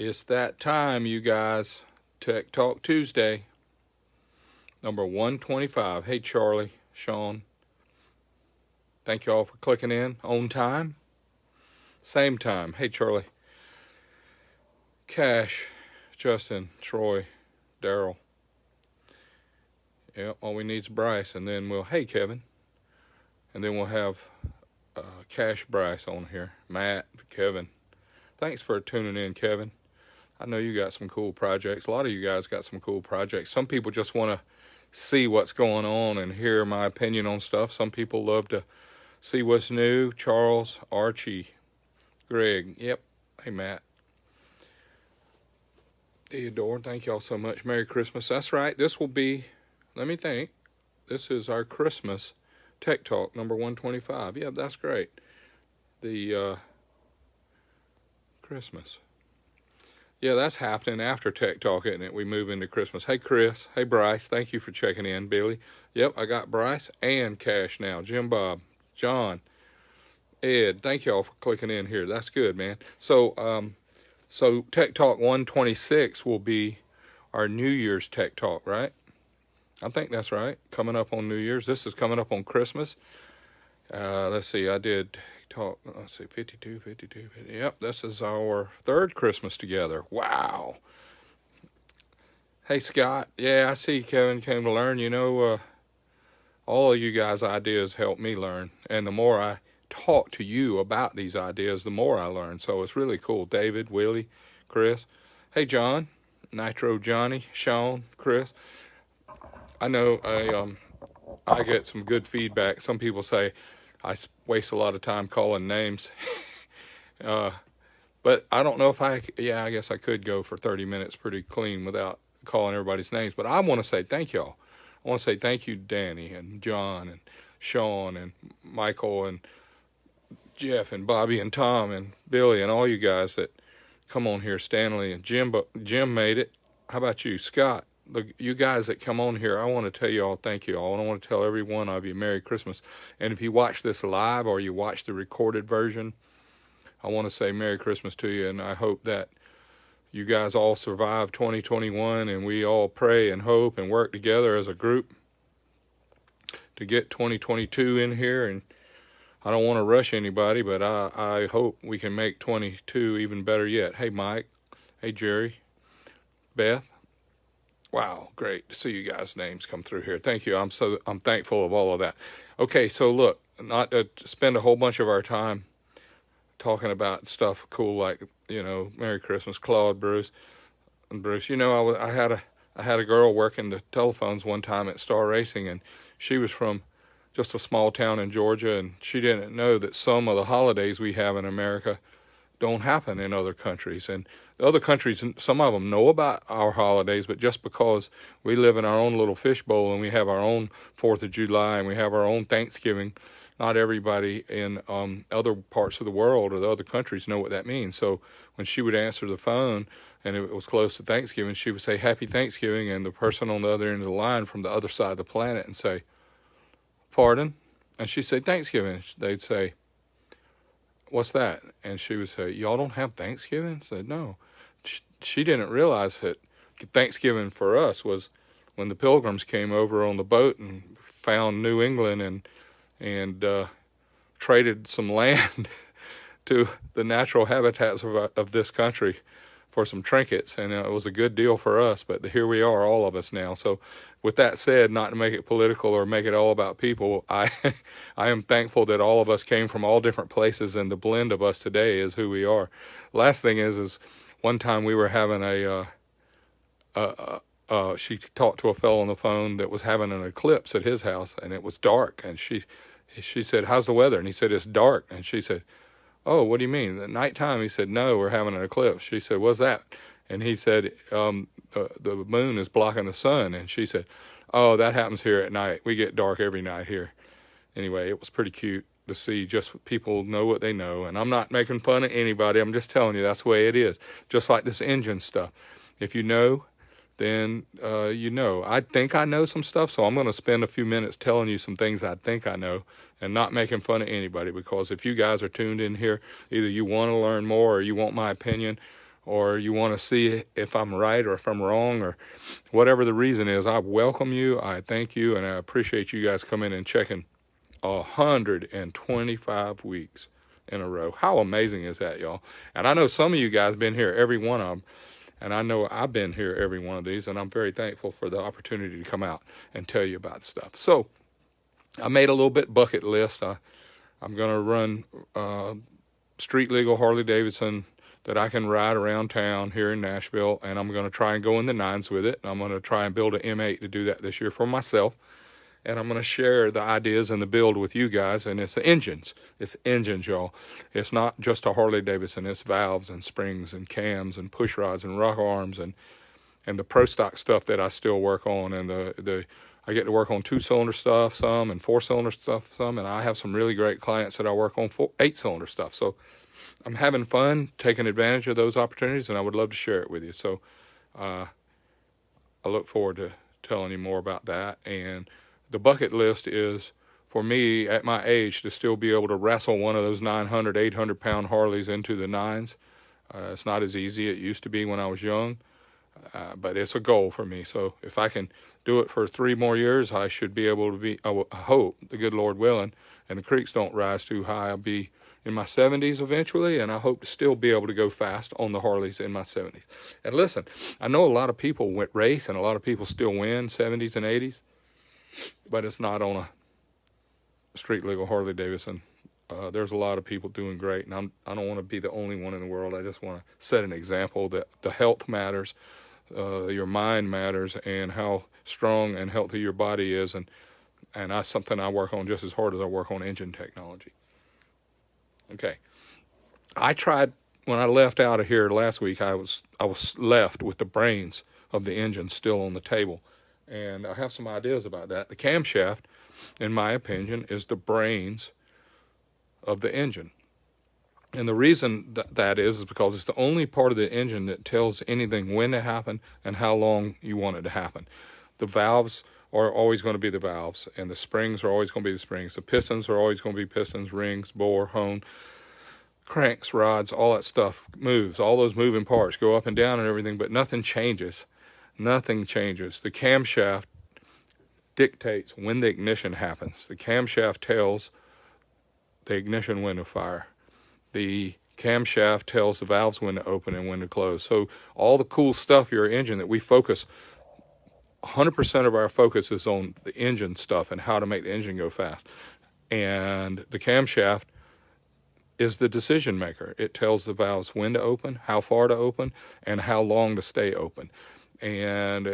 It's that time, you guys. Tech Talk Tuesday, number 125. Hey, Charlie, Sean. Thank you all for clicking in on time. Same time. Hey, Charlie. Cash, Justin, Troy, Daryl. Yeah, all we need is Bryce, and then hey, Kevin. And then we'll have Cash Bryce on here. Matt, Kevin. Thanks for tuning in, Kevin. I know you got some cool projects. A lot of you guys got some cool projects. Some people just want to see what's going on and hear my opinion on stuff. Some people love to see what's new. Charles, Archie, Greg. Yep. Hey, Matt. Theodore, thank y'all so much. Merry Christmas. That's right. This will be, let me think. This is our Christmas Tech Talk, number 125. Yeah, that's great. The Christmas. Yeah, that's happening after Tech Talk, isn't it? We move into Christmas. Hey, Chris. Hey, Bryce. Thank you for checking in. Billy. Yep, I got Bryce and Cash now. Jim Bob. John. Ed. Thank y'all for clicking in here. That's good, man. So Tech Talk 126 will be our New Year's Tech Talk, right? I think that's right. Coming up on New Year's. This is coming up on Christmas. Let's see. I did talk. Let's see. 52. Yep. This is our third Christmas together. Wow. Hey, Scott. Yeah, I see Kevin came to learn. You know, all of you guys' ideas help me learn. And the more I talk to you about these ideas, the more I learn. So it's really cool. David, Willie, Chris. Hey, John. Nitro Johnny, Sean, Chris. I know I get some good feedback. Some people say I waste a lot of time calling names. But I don't know if I guess I could go for 30 minutes pretty clean without calling everybody's names. But I want to say thank y'all. I want to say thank you, Danny and John and Sean and Michael and Jeff and Bobby and Tom and Billy and all you guys that come on here. Stanley and Jim made it. How about you, Scott? You guys that come on here, I want to tell you all thank you all. And I want to tell every one of you Merry Christmas. And if you watch this live or you watch the recorded version, I want to say Merry Christmas to you. And I hope that you guys all survive 2021 and we all pray and hope and work together as a group to get 2022 in here. And I don't want to rush anybody, but I hope we can make 22 even better yet. Hey, Mike. Hey, Jerry. Beth. Wow, great to see you guys' names come through here. Thank you. I'm thankful of all of that. Okay, so look, not to spend a whole bunch of our time talking about stuff cool like, you know, Merry Christmas, Claude, Bruce. You know, I had a girl working the telephones one time at Star Racing, and she was from just a small town in Georgia, and she didn't know that some of the holidays we have in America don't happen in other countries. And the other countries, some of them know about our holidays, but just because we live in our own little fishbowl and we have our own 4th of July and we have our own Thanksgiving, not everybody in other parts of the world or the other countries know what that means. So when she would answer the phone and it was close to Thanksgiving, she would say, Happy Thanksgiving, and the person on the other end of the line from the other side of the planet and say, Pardon? And she'd say, Thanksgiving. They'd say, What's that? And she would say, Y'all don't have Thanksgiving? I said, no. She didn't realize that Thanksgiving for us was when the Pilgrims came over on the boat and found New England and traded some land to the natural habitats of this country for some trinkets. And it was a good deal for us, but here we are, all of us now. So with that said, not to make it political or make it all about people, I am thankful that all of us came from all different places, and the blend of us today is who we are. Last thing is one time we were having she talked to a fellow on the phone that was having an eclipse at his house, and it was dark, and she said, How's the weather? And he said, It's dark. And she said, Oh, what do you mean? At nighttime? He said, No, we're having an eclipse. She said, What's that? And he said, the moon is blocking the sun. And she said, Oh, that happens here at night. We get dark every night here. Anyway, it was pretty cute to see just people know what they know. And I'm not making fun of anybody. I'm just telling you that's the way it is. Just like this engine stuff. If you know, then you know. I think I know some stuff, so I'm going to spend a few minutes telling you some things I think I know and not making fun of anybody, because if you guys are tuned in here, either you want to learn more or you want my opinion or you want to see if I'm right or if I'm wrong, or whatever the reason is, I welcome you. I thank you, and I appreciate you guys coming and checking 125 weeks in a row. How amazing is that, y'all? And I know some of you guys been here every one of them, and I know I've been here every one of these, and I'm very thankful for the opportunity to come out and tell you about stuff. So I made a little bit bucket list. I'm going to run street legal Harley Davidson that I can ride around town here in Nashville, and I'm going to try and go in the nines with it. I'm going to try and build an M8 to do that this year for myself, and I'm going to share the ideas and the build with you guys. And it's engines. It's engines, y'all. It's not just a Harley Davidson. It's valves and springs and cams and push rods and rock arms and the pro stock stuff that I still work on, and I get to work on 2-cylinder stuff some, and 4-cylinder stuff some, and I have some really great clients that I work on 8-cylinder stuff. So I'm having fun taking advantage of those opportunities, and I would love to share it with you. So I look forward to telling you more about that. And the bucket list is, for me, at my age, to still be able to wrestle one of those 900, 800-pound Harleys into the nines. It's not as easy as it used to be when I was young, but it's a goal for me. So if I can do it for 3 more years, I should be able to be, I hope, the good Lord willing, and the creeks don't rise too high, I'll be in my 70s eventually, and I hope to still be able to go fast on the Harleys in my 70s. And listen, I know a lot of people race, and a lot of people still win 70s and 80s, but it's not on a street legal Harley Davidson. There's a lot of people doing great, and I don't want to be the only one in the world. I just want to set an example that the health matters, your mind matters, and how strong and healthy your body is, and that's something I work on just as hard as I work on engine technology. Okay, I tried, when I left out of here last week, I was left with the brains of the engine still on the table, and I have some ideas about that. The camshaft, in my opinion, is the brains of the engine. And the reason that is because it's the only part of the engine that tells anything when to happen and how long you want it to happen. The valves are always going to be the valves, and the springs are always going to be the springs. The pistons are always going to be pistons, rings, bore, hone, cranks, rods, all that stuff moves. All those moving parts go up and down and everything, but nothing changes. Nothing changes. The camshaft dictates when the ignition happens. The camshaft tells the ignition when to fire. The camshaft tells the valves when to open and when to close. So all the cool stuff, your engine, that we focus, 100% of our focus is on the engine stuff and how to make the engine go fast. And the camshaft is the decision maker. It tells the valves when to open, how far to open, and how long to stay open. And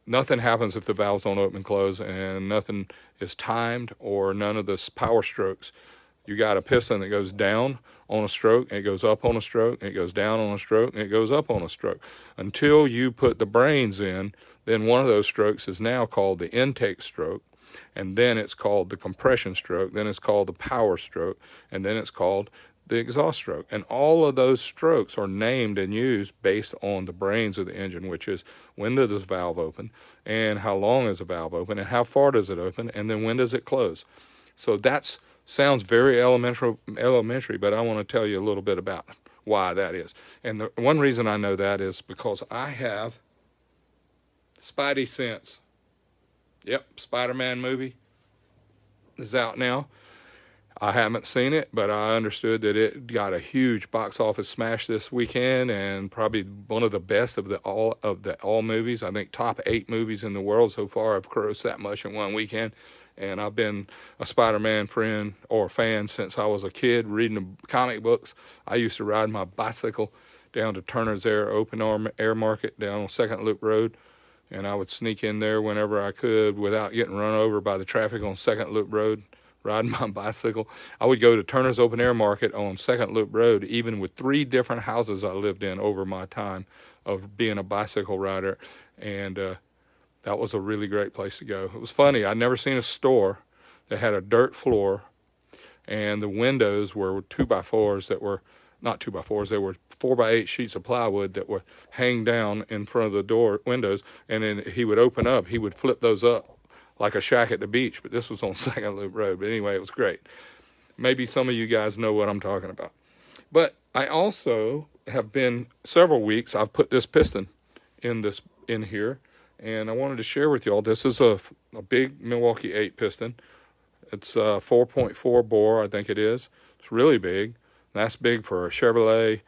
nothing happens if the valves don't open and close, and nothing is timed, or none of the power strokes. You got a piston that goes down on a stroke, and it goes up on a stroke, and it goes down on a stroke, and it goes up on a stroke. Until you put the brains in, then one of those strokes is now called the intake stroke, and then it's called the compression stroke, then it's called the power stroke, and then it's called the exhaust stroke. And all of those strokes are named and used based on the brains of the engine, which is when does this valve open, and how long is the valve open, and how far does it open, and then when does it close. So that sounds very elementary, but I want to tell you a little bit about why that is. And the one reason I know that is because I have Spidey sense. Yep, Spider-Man movie is out now. I haven't seen it, but I understood that it got a huge box office smash this weekend, and probably one of the best of all movies. I think top 8 movies in the world so far have grossed that much in one weekend. And I've been a Spider-Man friend or fan since I was a kid, reading the comic books. I used to ride my bicycle down to Turner's Air Market down on Second Loop Road, and I would sneak in there whenever I could without getting run over by the traffic on Second Loop Road, riding my bicycle. I would go to Turner's Open Air Market on Second Loop Road, even with 3 different houses I lived in over my time of being a bicycle rider, and that was a really great place to go. It was funny. I'd never seen a store that had a dirt floor, and the windows were 2x4s that were not 2x4s. They were 4x8 sheets of plywood that would hang down in front of the windows, and then he would open up. He would flip those up like a shack at the beach, but this was on Second Loop Road. But anyway, it was great. Maybe some of you guys know what I'm talking about. But I also have been several weeks. I've put this piston in here, and I wanted to share with y'all. This is a big Milwaukee 8 piston. It's a 4.4 bore, I think it is. It's really big. That's big for a Chevrolet.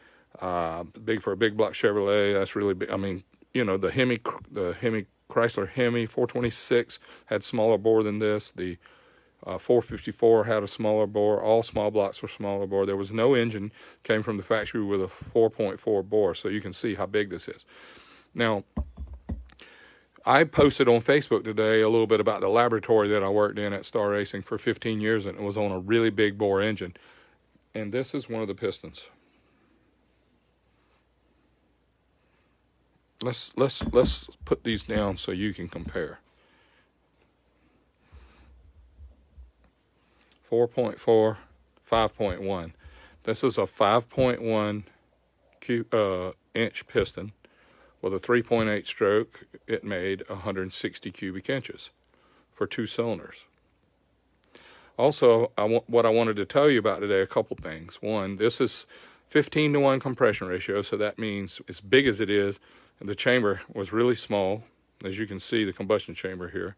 Big for a big block Chevrolet. That's really big. I mean, you know, the Hemi Chrysler Hemi 426 had smaller bore than this. The 454 had a smaller bore. All small blocks were smaller bore. There was no engine came from the factory with a 4.4 bore, so you can see how big this is. Now, I posted on Facebook today a little bit about the laboratory that I worked in at Star Racing for 15 years, and it was on a really big bore engine. And this is one of the pistons. Let's put these down so you can compare. 4.4, 5.1. This is a 5.1 inch piston with a 3.8 stroke. It made 160 cubic inches for 2 cylinders. Also, what I wanted to tell you about today, a couple things. One, this is 15-to-1 compression ratio, so that means as big as it is, the chamber was really small, as you can see, the combustion chamber here.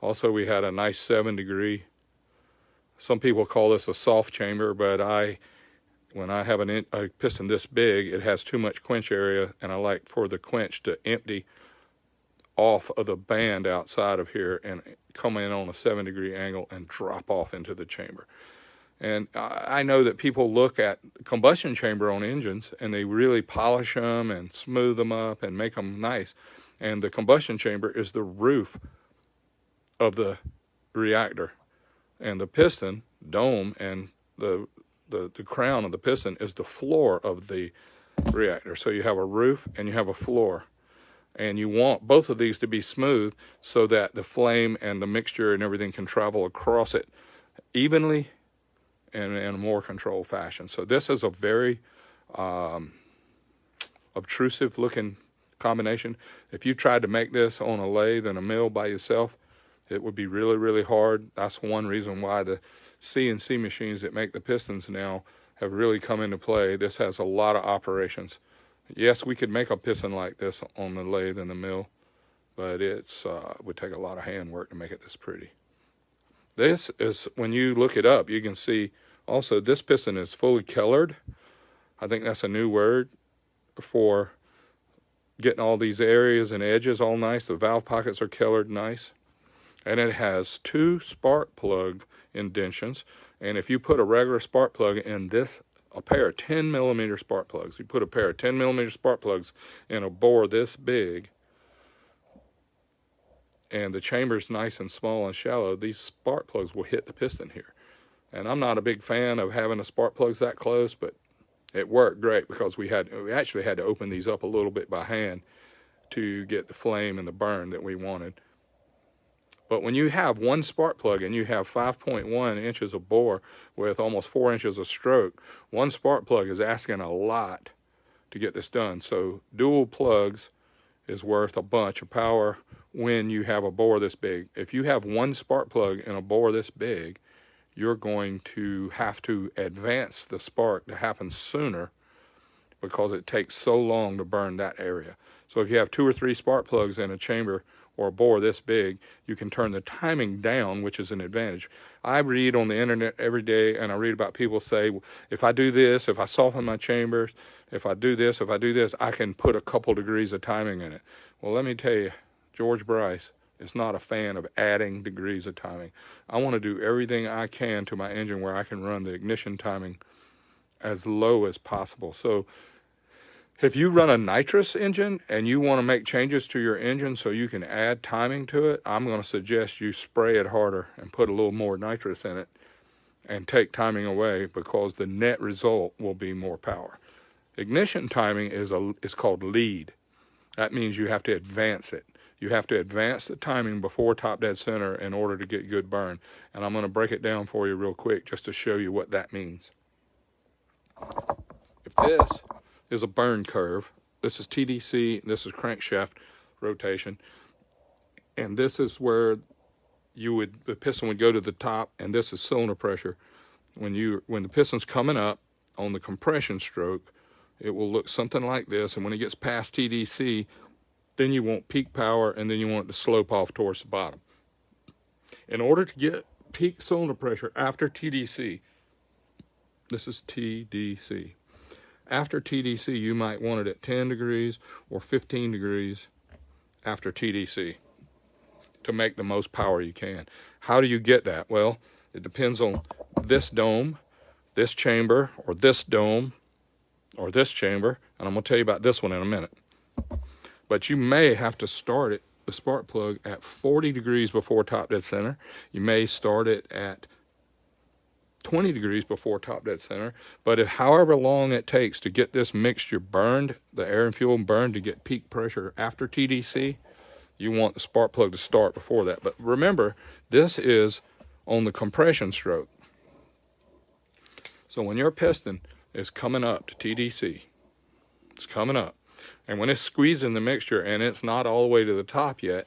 Also, we had a nice 7-degree. Some people call this a soft chamber, but when I have a piston this big, it has too much quench area, and I like for the quench to empty off of the band outside of here and come in on a 7-degree angle and drop off into the chamber. And I know that people look at combustion chamber on engines and they really polish them and smooth them up and make them nice. And the combustion chamber is the roof of the reactor. And the piston dome and the crown of the piston is the floor of the reactor. So you have a roof and you have a floor. And you want both of these to be smooth so that the flame and the mixture and everything can travel across it evenly and in a more controlled fashion. So this is a very obtrusive looking combination. If you tried to make this on a lathe and a mill by yourself, it would be really, really hard. That's one reason why the CNC machines that make the pistons now have really come into play. This has a lot of operations. Yes, we could make a piston like this on the lathe and the mill, but it would take a lot of hand work to make it this pretty. This is, when you look it up, you can see also this piston is fully colored. I think that's a new word for getting all these areas and edges all nice. The valve pockets are colored nice. And it has 2 spark plug indentions. And if you put a regular spark plug in this, a pair of 10mm spark plugs, you put a pair of 10mm spark plugs in a bore this big, and the chamber's nice and small and shallow, these spark plugs will hit the piston here. And I'm not a big fan of having the spark plugs that close, but it worked great because we actually had to open these up a little bit by hand to get the flame and the burn that we wanted. But when you have one spark plug and you have 5.1 inches of bore with almost 4 inches of stroke, one spark plug is asking a lot to get this done. So dual plugs is worth a bunch of power when you have a bore this big. If you have one spark plug in a bore this big, you're going to have to advance the spark to happen sooner because it takes so long to burn that area. So if you have 2 or 3 spark plugs in a chamber or a bore this big, you can turn the timing down, which is an advantage. I read on the internet every day, and I read about people say, if I do this, if I soften my chambers, if I do this, I can put a couple degrees of timing in it. Well, let me tell you, George Bryce is not a fan of adding degrees of timing. I want to do everything I can to my engine where I can run the ignition timing as low as possible. So if you run a nitrous engine and you want to make changes to your engine so you can add timing to it, I'm going to suggest you spray it harder and put a little more nitrous in it and take timing away, because the net result will be more power. Ignition timing is called lead. That means you have to advance it. You have to advance the timing before top dead center in order to get good burn. And I'm going to break it down for you real quick just to show you what that means. If this is a burn curve, this is TDC, this is crankshaft rotation, and this is where the piston would go to the top, and this is cylinder pressure. When the piston's coming up, on the compression stroke, it will look something like this. And when it gets past TDC, then you want peak power, and then you want it to slope off towards the bottom. In order to get peak cylinder pressure after TDC, this is TDC. After TDC, you might want it at 10 degrees or 15 degrees after TDC to make the most power you can. How do you get that? Well, it depends on this dome, this chamber, or this dome, or this chamber, and I'm going to tell you about this one in a minute. But you may have to start it, the spark plug, at 40 degrees before top dead center. You may start it at 20 degrees before top dead center. But if however long it takes to get this mixture burned, the air and fuel burned to get peak pressure after TDC, you want the spark plug to start before that. But remember, this is on the compression stroke. So when your piston is coming up to TDC, it's coming up, and when it's squeezing the mixture and it's not all the way to the top yet,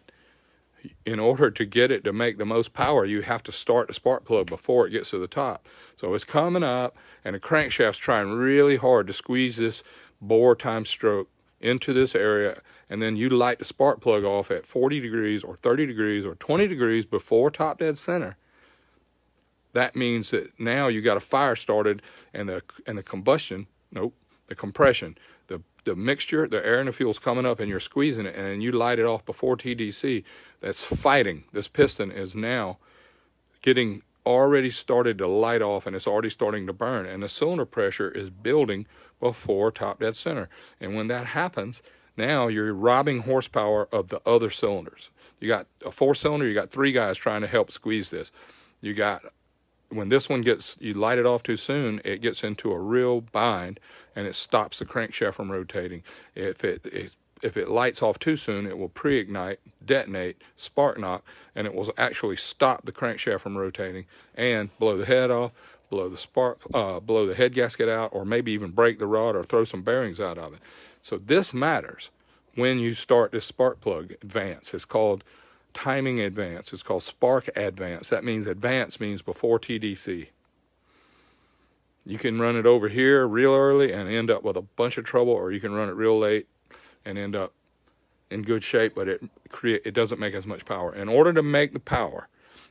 in order to get it to make the most power, you have to start the spark plug before it gets to the top. So it's coming up, and the crankshaft's trying really hard to squeeze this bore times stroke into this area, and then you light the spark plug off at 40 degrees or 30 degrees or 20 degrees before top dead center. That means that now you got a fire started, and the combustion, nope, the compression, the mixture, the air and the fuel's coming up, and you're squeezing it, and then you light it off before TDC. That's fighting. This piston is now getting already started to light off, and it's already starting to burn, and the cylinder pressure is building before top dead center. And when that happens, now you're robbing horsepower of the other cylinders. You got a 4-cylinder, you got 3 guys trying to help squeeze this. You got, when this one gets, you light it off too soon, it gets into a real bind, and it stops the crankshaft from rotating. If it lights off too soon, it will pre-ignite, detonate, spark knock, and it will actually stop the crankshaft from rotating and blow the head off, blow the head gasket out, or maybe even break the rod or throw some bearings out of it. So this matters when you start this spark plug advance. It's called timing advance. It's called spark advance. That means advance means before TDC. You can run it over here real early and end up with a bunch of trouble, or you can run it real late and end up in good shape, but it doesn't make as much power. In order to make the power,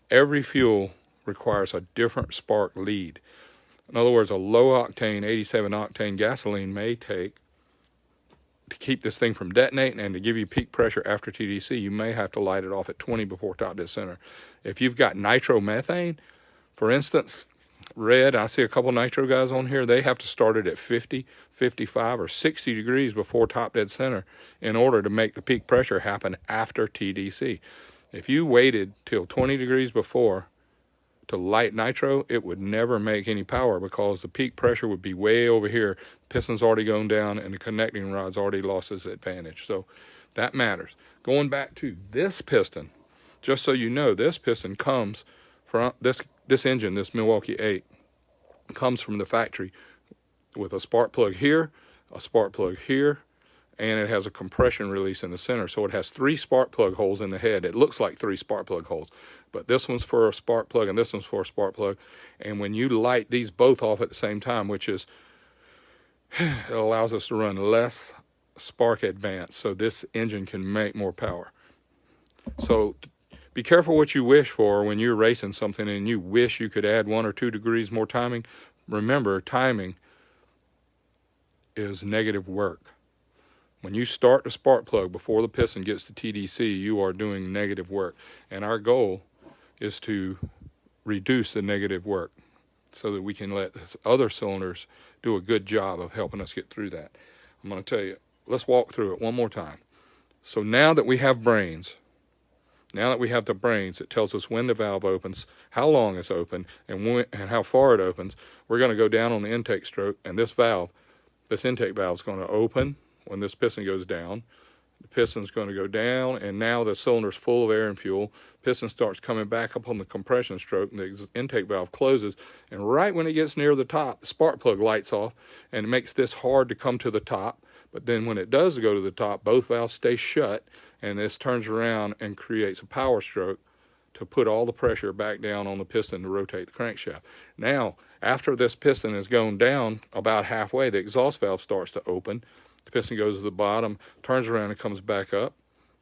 every fuel requires a different spark lead. In other words, a low octane 87 octane gasoline may take, to keep this thing from detonating and to give you peak pressure after TDC, you may have to light it off at 20 before top dead center. If you've got nitromethane, for instance, red, I see a couple nitro guys on here, they have to start it at 50, 55, or 60 degrees before top dead center in order to make the peak pressure happen after TDC. If you waited till 20 degrees before to light nitro, it would never make any power because the peak pressure would be way over here. Piston's already gone down, and the connecting rod's already lost its advantage. So that matters. Going back to this piston, just so you know, this piston comes from this engine, this Milwaukee 8, comes from the factory with a spark plug here, a spark plug here, and it has a compression release in the center. So it has 3 spark plug holes in the head. It looks like 3 spark plug holes, but this one's for a spark plug and this one's for a spark plug. And when you light these both off at the same time, which is, it allows us to run less spark advance, so this engine can make more power. So be careful what you wish for when you're racing something and you wish you could add 1 or 2 degrees more timing. Remember, timing is negative work. When you start the spark plug before the piston gets to TDC, you are doing negative work. And our goal is to reduce the negative work so that we can let other cylinders do a good job of helping us get through that. I'm going to tell you, let's walk through it one more time. So now that we have brains, now that we have the brains, it tells us when the valve opens, how long it's open, and how far it opens. We're going to go down on the intake stroke, and this intake valve is going to open when this piston goes down. The piston's going to go down, and now the cylinder's full of air and fuel. Piston starts coming back up on the compression stroke, and the intake valve closes. And right when it gets near the top, the spark plug lights off, and it makes this hard to come to the top. But then when it does go to the top, both valves stay shut, and this turns around and creates a power stroke to put all the pressure back down on the piston to rotate the crankshaft. Now, after this piston has gone down about halfway, the exhaust valve starts to open. The piston goes to the bottom, turns around and comes back up,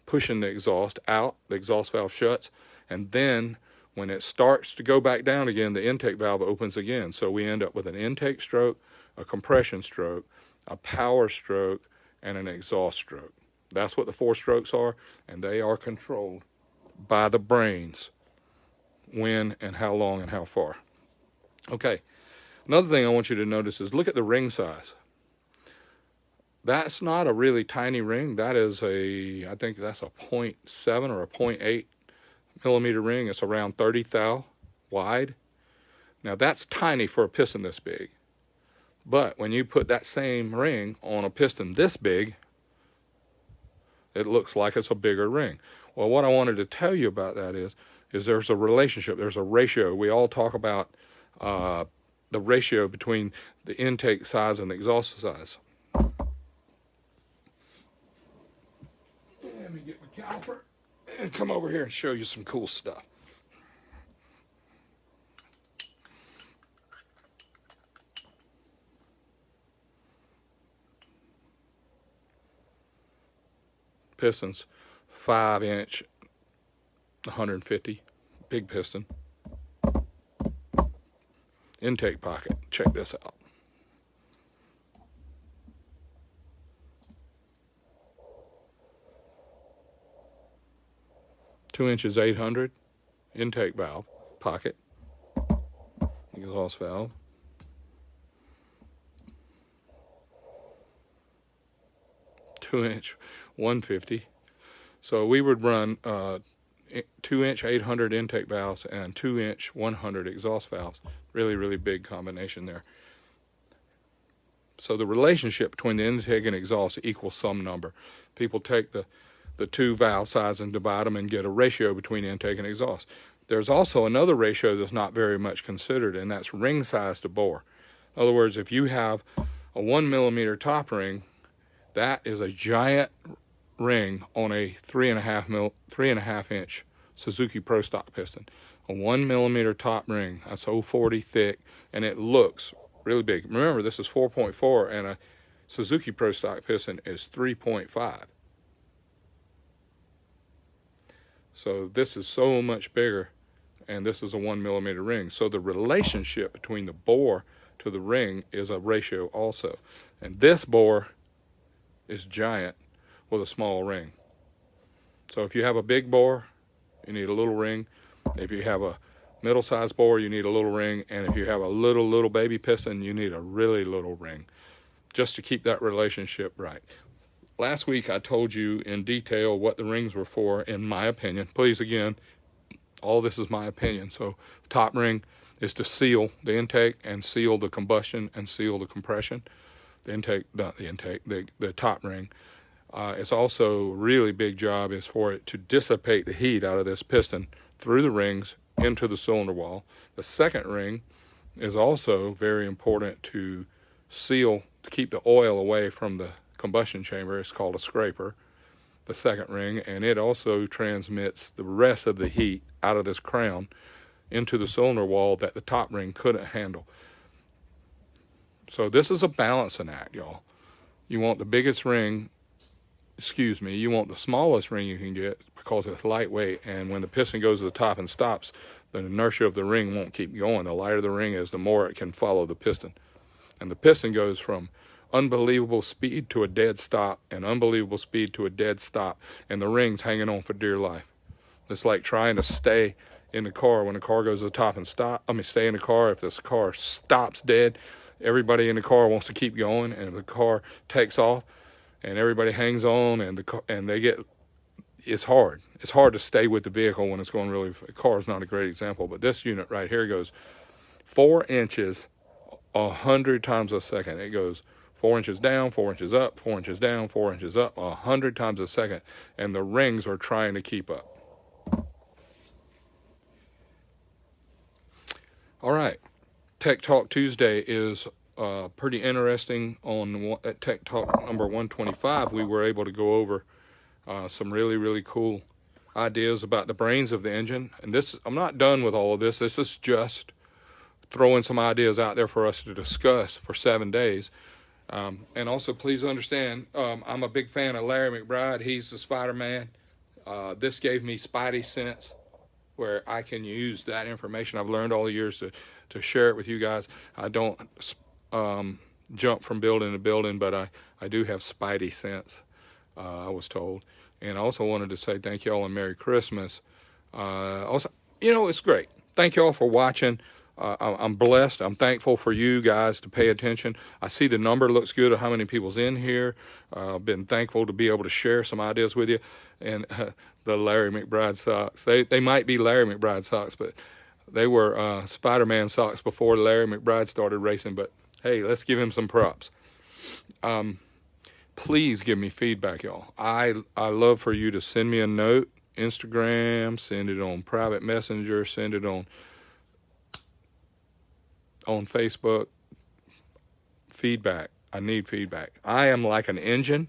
pushing the exhaust out. The exhaust valve shuts, and then when it starts to go back down again, the intake valve opens again. So we end up with an intake stroke, a compression stroke, a power stroke, and an exhaust stroke. That's what the 4 strokes are, and they are controlled by the brains, when and how long and how far. Okay, another thing I want you to notice is look at the ring size. That's not a really tiny ring. That is I think that's a 0.7 or a 0.8 millimeter ring. It's around 30 thou wide. Now that's tiny for a piston this big. But when you put that same ring on a piston this big, it looks like it's a bigger ring. Well, what I wanted to tell you about that is there's a relationship, there's a ratio. We all talk about the ratio between the intake size and the exhaust size. Let me get my caliper and come over here and show you some cool stuff. Pistons, 5-inch, 150, big piston. Intake pocket, check this out. Two inches, 800, intake valve, pocket, exhaust valve. 2-inch, 150. So we would run 2-inch 800 intake valves and 2-inch 100 exhaust valves. Really, really big combination there. So the relationship between the intake and exhaust equals some number. People take the two valve size and divide them and get a ratio between intake and exhaust. There's also another ratio that's not very much considered, and that's ring size to bore. In other words, if you have a 1 millimeter top ring, that is a giant ring on a 3.5 inch Suzuki Pro Stock piston. A 1 millimeter top ring, that's 040 thick, and it looks really big. Remember, this is 4.4, and a Suzuki Pro Stock piston is 3.5. So this is so much bigger, and this is a 1 millimeter ring. So the relationship between the bore to the ring is a ratio also. And this bore is giant with a small ring. So if you have a big bore, you need a little ring. If you have a middle-sized bore, you need a little ring. And if you have a little baby piston, you need a really little ring, just to keep that relationship right. Last week I told you in detail what the rings were for, in my opinion. Please, again, all this is my opinion. So the top ring is to seal the intake and seal the combustion and seal the compression. The top ring. It's also a really big job is for it to dissipate the heat out of this piston through the rings into the cylinder wall. The second ring is also very important to seal, to keep the oil away from the combustion chamber. It's called a scraper, the second ring, and it also transmits the rest of the heat out of this crown into the cylinder wall that the top ring couldn't handle. So this is a balancing act, y'all. You want the biggest ring, you want the smallest ring you can get because it's lightweight, and when the piston goes to the top and stops, the inertia of the ring won't keep going. The lighter the ring is, the more it can follow the piston. And the piston goes from unbelievable speed to a dead stop, and unbelievable speed to a dead stop, and the ring's hanging on for dear life. It's like trying to stay in the car when the car goes to the top and stop. Stay in the car. If this car stops dead, everybody in the car wants to keep going, and if the car takes off and everybody hangs on, and it's hard. It's hard to stay with the vehicle when it's going really. The car is not a great example, but this unit right here goes 4 inches 100 times a second. It goes 4 inches down, 4 inches up, 4 inches down, 4 inches up, 100 times a second, and the rings are trying to keep up. All right, Tech Talk Tuesday is pretty interesting. At Tech Talk number 125, we were able to go over some really, really cool ideas about the brains of the engine. And this, I'm not done with all of this. This is just throwing some ideas out there for us to discuss for 7 days. And also, please understand, I'm a big fan of Larry McBride. He's the Spider-Man. This gave me Spidey sense, where I can use that information I've learned all the years to share it with you guys. I don't jump from building to building, but I do have Spidey sense, I was told. And I also wanted to say thank you all and Merry Christmas. Also, it's great. Thank you all for watching. I'm blessed. I'm thankful for you guys to pay attention. I see the number looks good of how many people's in here. I've been thankful to be able to share some ideas with you. And the Larry McBride socks, they might be Larry McBride socks, but they were Spider-Man socks before Larry McBride started racing. But hey, let's give him some props. Please give me feedback, y'all. I love for you to send me a note, Instagram, send it on private messenger, send it on Facebook. Feedback. I need feedback. I am like an engine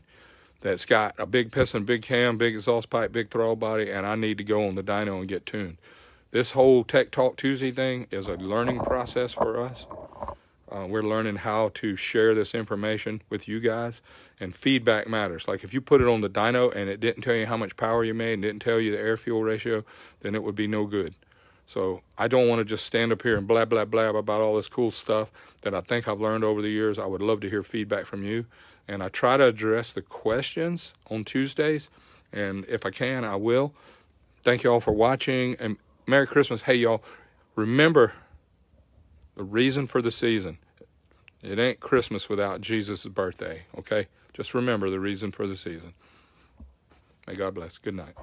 that's got a big piston, big cam, big exhaust pipe, big throttle body, and I need to go on the dyno and get tuned. This whole Tech Talk Tuesday thing is a learning process for us. We're learning how to share this information with you guys, and feedback matters. Like if you put it on the dyno and it didn't tell you how much power you made and didn't tell you the air-fuel ratio, then it would be no good. So I don't want to just stand up here and blab, blab, blab about all this cool stuff that I think I've learned over the years. I would love to hear feedback from you. And I try to address the questions on Tuesdays. And if I can, I will. Thank you all for watching. And Merry Christmas. Hey, y'all, remember the reason for the season. It ain't Christmas without Jesus' birthday, okay? Just remember the reason for the season. May God bless. Good night.